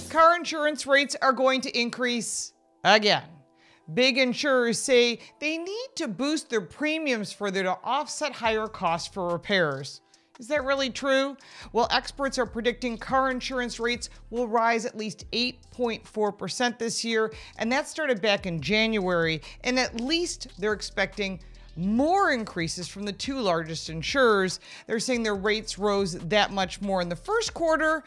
Car insurance rates are going to increase again. Big insurers say they need to boost their premiums further to offset higher costs for repairs. Is that really true? Well, experts are predicting car insurance rates will rise at least 8.4% this year, and that started back in January, and at least they're expecting more increases from the two largest insurers. They're saying their rates rose that much more in the first quarter,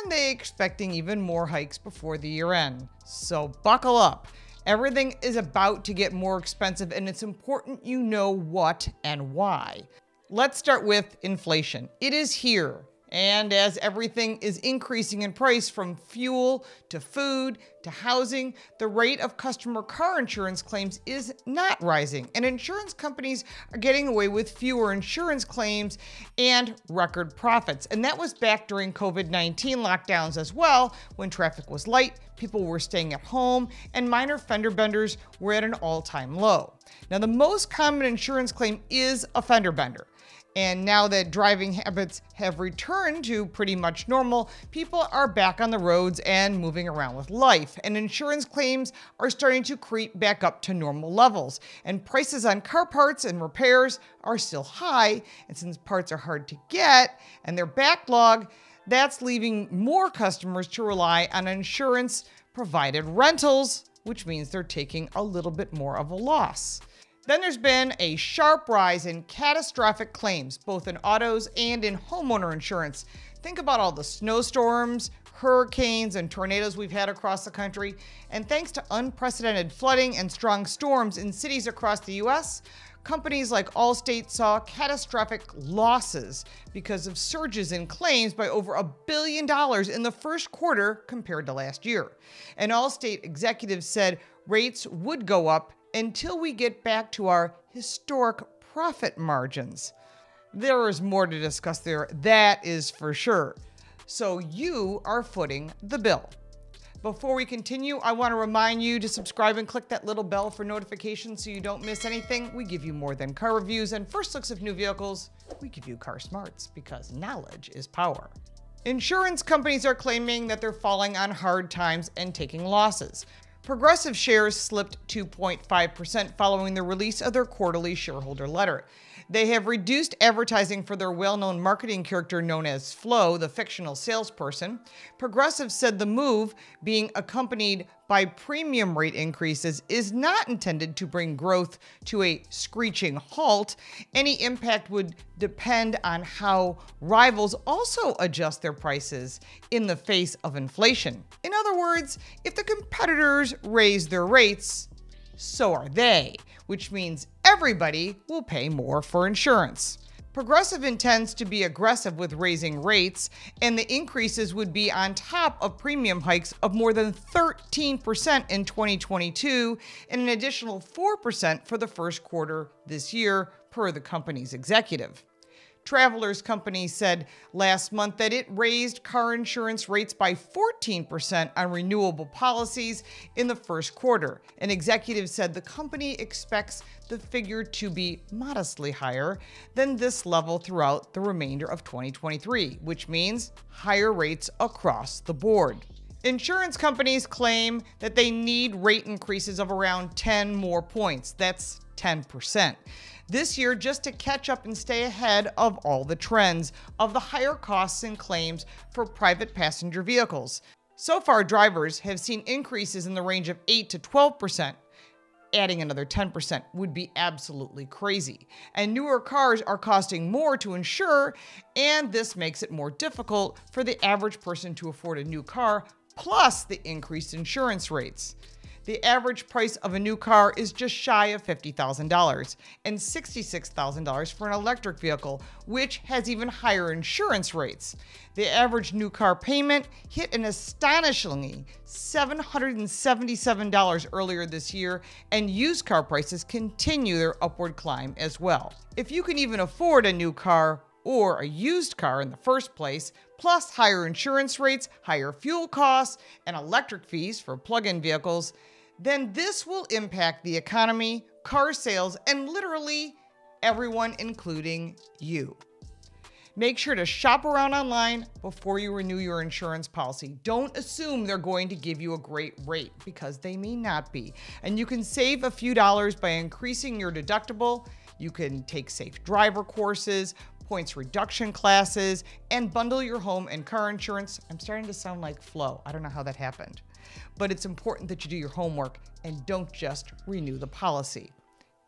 and they're expecting even more hikes before the year end. So buckle up. Everything is about to get more expensive, and it's important you know what and why. Let's start with inflation. It is here. And as everything is increasing in price, from fuel to food to housing, the rate of customer car insurance claims is not rising. And insurance companies are getting away with fewer insurance claims and record profits. And that was back during COVID-19 lockdowns as well, when traffic was light, people were staying at home, and minor fender benders were at an all-time low. Now, the most common insurance claim is a fender bender. And now that driving habits have returned to pretty much normal, people are back on the roads and moving around with life. And insurance claims are starting to creep back up to normal levels. And prices on car parts and repairs are still high. And since parts are hard to get and they're backlogged, that's leaving more customers to rely on insurance-provided rentals, which means they're taking a little bit more of a loss. Then there's been a sharp rise in catastrophic claims, both in autos and in homeowner insurance. Think about all the snowstorms, hurricanes, and tornadoes we've had across the country. And thanks to unprecedented flooding and strong storms in cities across the US, companies like Allstate saw catastrophic losses because of surges in claims by over $1 billion in the first quarter compared to last year. And Allstate executives said rates would go up until we get back to our historic profit margins. There is more to discuss there, that is for sure. So you are footing the bill. Before we continue, I want to remind you to subscribe and click that little bell for notifications so you don't miss anything. We give you more than car reviews and first looks of new vehicles. We give you car smarts because knowledge is power. Insurance companies are claiming that they're falling on hard times and taking losses. Progressive shares slipped 2.5% following the release of their quarterly shareholder letter. They have reduced advertising for their well-known marketing character known as Flo, the fictional salesperson. Progressive said the move, being accompanied by premium rate increases, is not intended to bring growth to a screeching halt. Any impact would depend on how rivals also adjust their prices in the face of inflation. In other words, if the competitors raise their rates, so are they, which means everybody will pay more for insurance. Progressive intends to be aggressive with raising rates, and the increases would be on top of premium hikes of more than 13% in 2022 and an additional 4% for the first quarter this year, per the company's executive. Travelers Company said last month that it raised car insurance rates by 14% on renewable policies in the first quarter. An executive said the company expects the figure to be modestly higher than this level throughout the remainder of 2023, which means higher rates across the board. Insurance companies claim that they need rate increases of around 10 more points. That's 10%. This year, just to catch up and stay ahead of all the trends of the higher costs and claims for private passenger vehicles. So far, drivers have seen increases in the range of 8 to 12%. Adding another 10% would be absolutely crazy. And newer cars are costing more to insure, and this makes it more difficult for the average person to afford a new car, plus the increased insurance rates. The average price of a new car is just shy of $50,000 and $66,000 for an electric vehicle, which has even higher insurance rates. The average new car payment hit an astonishingly $777 earlier this year, and used car prices continue their upward climb as well. If you can even afford a new car or a used car in the first place, plus higher insurance rates, higher fuel costs, and electric fees for plug-in vehicles, then this will impact the economy, car sales, and literally everyone, including you. Make sure to shop around online before you renew your insurance policy. Don't assume they're going to give you a great rate, because they may not be. And you can save a few dollars by increasing your deductible. You can take safe driver courses, points reduction classes, and bundle your home and car insurance. I'm starting to sound like Flo. I don't know how that happened. But it's important that you do your homework and don't just renew the policy.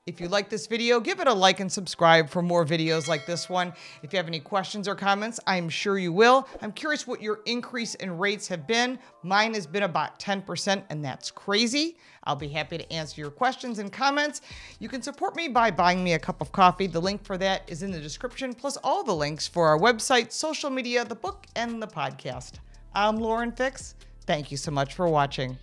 If you like this video, give it a like and subscribe for more videos like this one. If you have any questions or comments, I'm sure you will. I'm curious what your increase in rates have been. Mine has been about 10%, and that's crazy. I'll be happy to answer your questions and comments. You can support me by buying me a cup of coffee. The link for that is in the description, plus all the links for our website, social media, the book, and the podcast. I'm Lauren Fix. Thank you so much for watching.